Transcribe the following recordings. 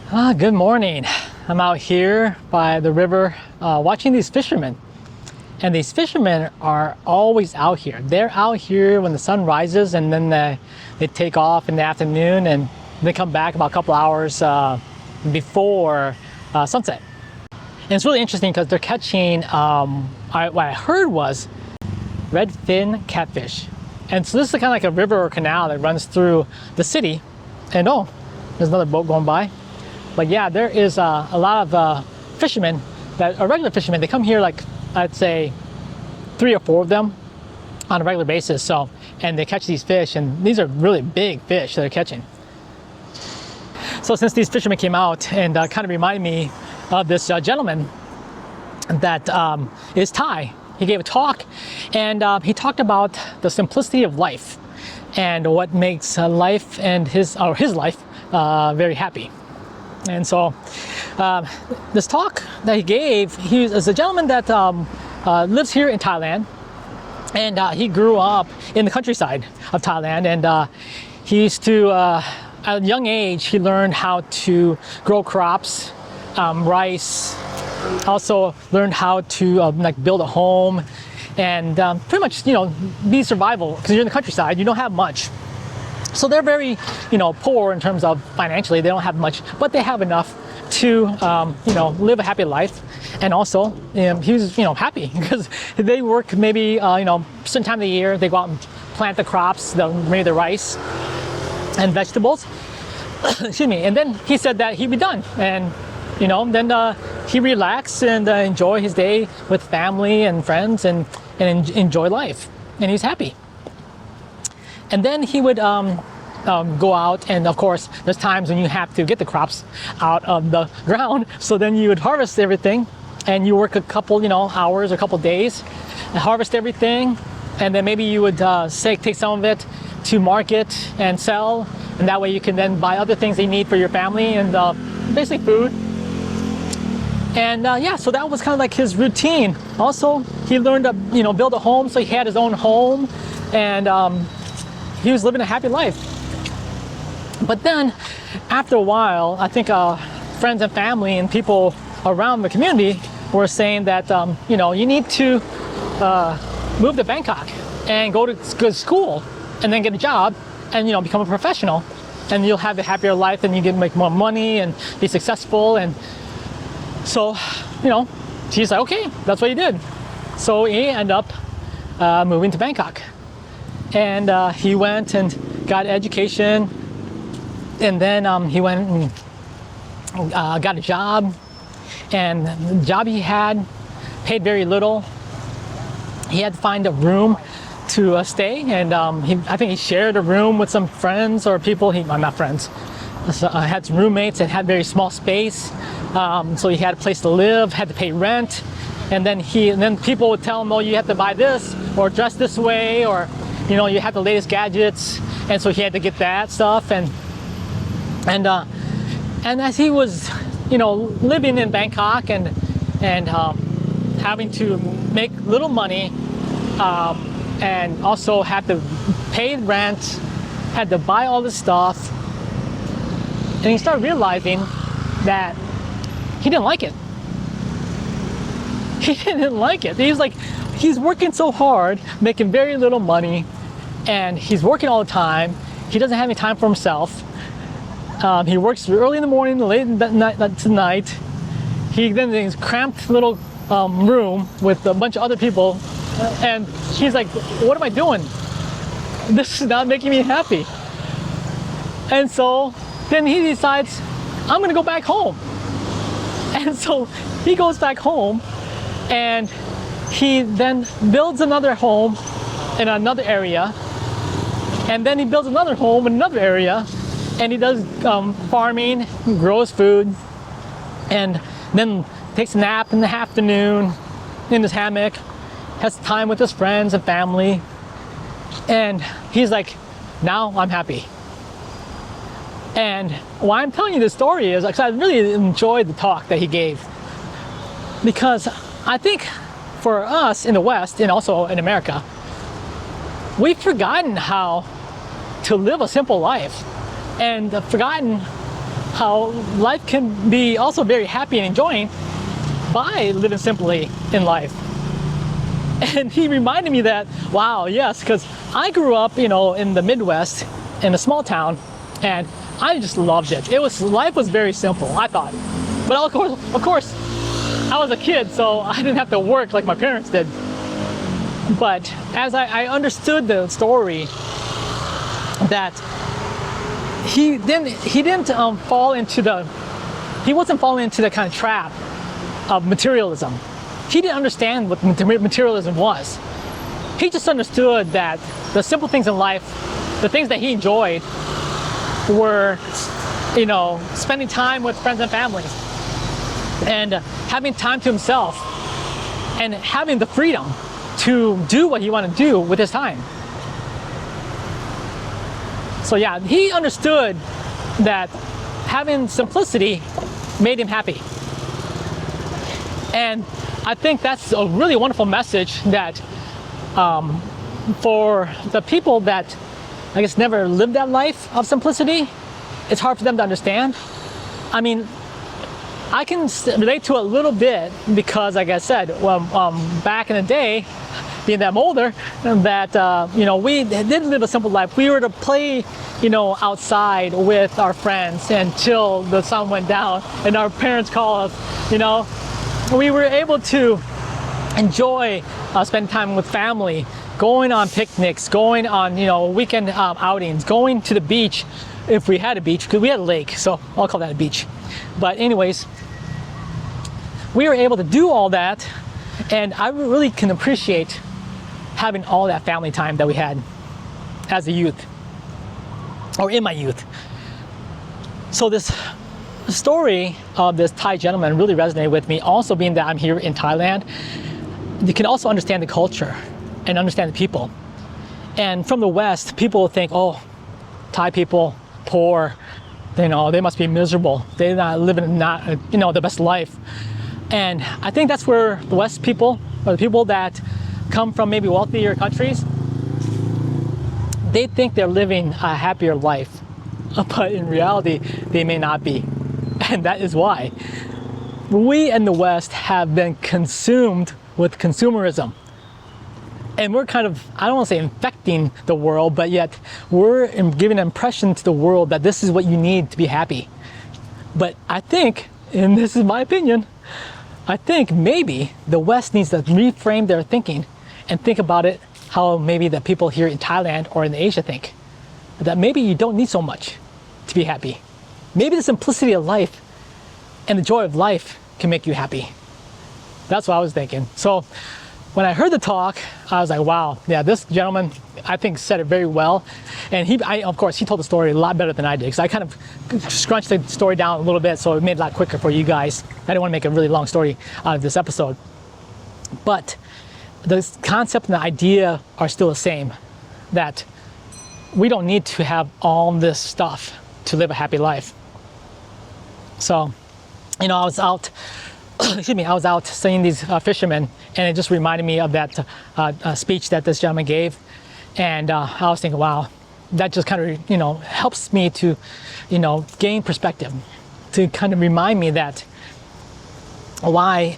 Good morning. I'm out here by the river watching these fishermen. And these fishermen are always out here. They're out here when the sun rises, and then they take off in the afternoon, and they come back about a couple hours before sunset. And it's really interesting because they're catching, what I heard was redfin catfish. And so this is kind of like a river or canal that runs through the city. And oh, there's another boat going by. But yeah, there is a lot of fishermen that are regular fishermen. They come here, like I'd say 3 or 4 of them on a regular basis. So, and they catch these fish, and these are really big fish that they're catching. So since these fishermen came out and kind of reminded me of this gentleman that is Thai. He gave a talk, and he talked about the simplicity of life and what makes life and his life very happy. And so this talk that he gave, he is a gentleman that lives here in Thailand, and he grew up in the countryside of Thailand, and he used to, at a young age, he learned how to grow crops, rice, also learned how to like build a home, and pretty much, be survival, because you're in the countryside, you don't have much. So they're very, poor in terms of financially. They don't have much, but they have enough to, live a happy life. And also, he was, happy because they work maybe, certain time of the year. They go out and plant the crops, maybe the rice and vegetables. Excuse me. And then he said that he'd be done, and then he relaxed and enjoy his day with family and friends, and enjoy life. And he's happy. And then he would go out, and of course there's times when you have to get the crops out of the ground. So then you would harvest everything, and you work a couple hours or a couple days and harvest everything, and then maybe you would take some of it to market and sell, and that way you can then buy other things that you need for your family and basic food. And yeah, so that was kind of like his routine. Also, he learned to build a home, so he had his own home, and he was living a happy life. But then, after a while, I think friends and family and people around the community were saying that you need to move to Bangkok and go to school, and then get a job, and become a professional, and you'll have a happier life, and you can make more money and be successful. And so, she's like, okay, that's what he did. So he ended up moving to Bangkok. And he went and got education, and then he went and got a job, and the job he had paid very little. He had to find a room to stay, and I think he shared a room with some friends or people. Not friends. So I had some roommates and had very small space, so he had a place to live, had to pay rent, and then people would tell him, oh, you have to buy this or dress this way, or you have the latest gadgets, and so he had to get that stuff, and as he was, living in Bangkok and having to make little money, and also had to pay rent, had to buy all this stuff, and he started realizing that he didn't like it. He didn't like it. He was like, he's working so hard, making very little money, and he's working all the time. He doesn't have any time for himself. He works early in the morning, late to night. He then in his cramped little room with a bunch of other people, and he's like, what am I doing? This is not making me happy. And so then he decides, I'm gonna go back home. And so he goes back home, and he then builds another home in another area, and then he builds another home in another area, and he does farming, grows food, and then takes a nap in the afternoon in his hammock, has time with his friends and family, and he's like, now I'm happy. And why I'm telling you this story is because I really enjoyed the talk that he gave, because I think for us in the West and also in America, we've forgotten how to live a simple life, and forgotten how life can be also very happy and enjoying by living simply in life. And he reminded me that, wow, yes, because I grew up, in the Midwest, in a small town, and I just loved it. Life was very simple, I thought. But of course, I was a kid, so I didn't have to work like my parents did. But as I understood the story, that he wasn't falling into the kind of trap of materialism. He didn't understand what materialism was. He just understood that the simple things in life, the things that he enjoyed, were, spending time with friends and family, and having time to himself, and having the freedom to do what he wanted to do with his time. So yeah, he understood that having simplicity made him happy. And I think that's a really wonderful message that for the people that, I guess, never lived that life of simplicity, it's hard for them to understand. I mean, I can relate to it a little bit because, like I said, back in the day, being that I'm older, that we did live a simple life. We were to play, outside with our friends until the sun went down, and our parents called us. We were able to enjoy spending time with family, going on picnics, going on weekend outings, going to the beach if we had a beach, because we had a lake, so I'll call that a beach. But anyways, we were able to do all that, and I really can appreciate having all that family time that we had as a youth, or in my youth. So this story of this Thai gentleman really resonated with me, also being that I'm here in Thailand. You can also understand the culture and understand the people. And from the West, people think, oh, Thai people, poor, they must be miserable. They're not living the best life. And I think that's where the West people, or the people that come from maybe wealthier countries, they think they're living a happier life, but in reality, they may not be. And that is why we in the West have been consumed with consumerism. And we're kind of, I don't want to say infecting the world, but yet we're giving an impression to the world that this is what you need to be happy. But I think, and this is my opinion, I think maybe the West needs to reframe their thinking and think about it how maybe the people here in Thailand or in Asia think. That maybe you don't need so much to be happy. Maybe the simplicity of life and the joy of life can make you happy. That's what I was thinking. So when I heard the talk, I was like, wow, yeah, this gentleman, I think, said it very well. And of course, he told the story a lot better than I did, because I kind of scrunched the story down a little bit, so it made it a lot quicker for you guys. I didn't want to make a really long story out of this episode. But the concept and the idea are still the same, that we don't need to have all this stuff to live a happy life. So, I was out seeing these fishermen, and it just reminded me of that speech that this gentleman gave. And I was thinking, wow, that just kind of, helps me to, gain perspective, to kind of remind me that why,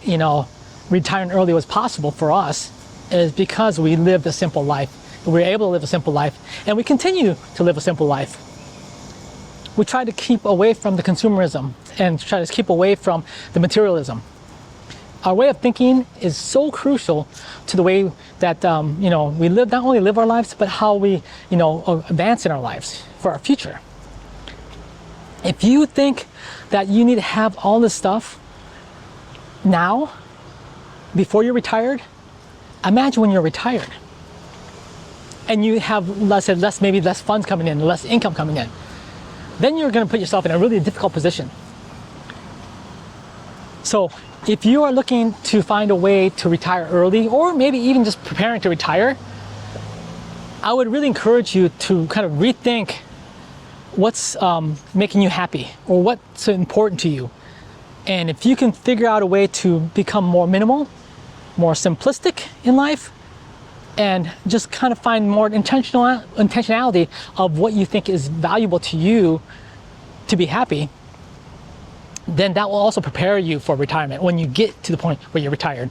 retiring early was possible for us is because we lived a simple life. We were able to live a simple life, and we continue to live a simple life. We try to keep away from the consumerism and try to keep away from the materialism. Our way of thinking is so crucial to the way that we live, not only live our lives, but how we advance in our lives for our future. If you think that you need to have all this stuff now before you're retired, imagine when you're retired and you have less funds coming in, less income coming in. Then you're going to put yourself in a really difficult position. So if you are looking to find a way to retire early, or maybe even just preparing to retire, I would really encourage you to kind of rethink what's making you happy, or what's important to you. And if you can figure out a way to become more minimal, more simplistic in life, and just kind of find more intentionality of what you think is valuable to you to be happy, then that will also prepare you for retirement when you get to the point where you're retired.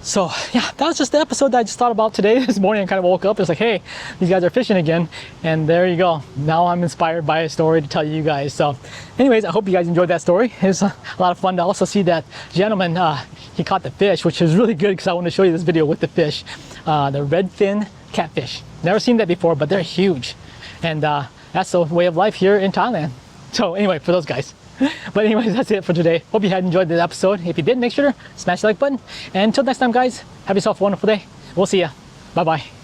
So yeah, that was just the episode that I just thought about today. This morning I kind of woke up, it's like, hey, these guys are fishing again. And there you go. Now I'm inspired by a story to tell you guys. So anyways, I hope you guys enjoyed that story. It was a lot of fun to also see that gentleman, he caught the fish, which is really good because I want to show you this video with the fish. The red fin catfish. Never seen that before, but they're huge. And that's the way of life here in Thailand. So anyway, for those guys. But anyways, that's it for today. Hope you had enjoyed the episode. If you did, make sure to smash the like button. And until next time, guys, have yourself a wonderful day. We'll see ya. Bye-bye.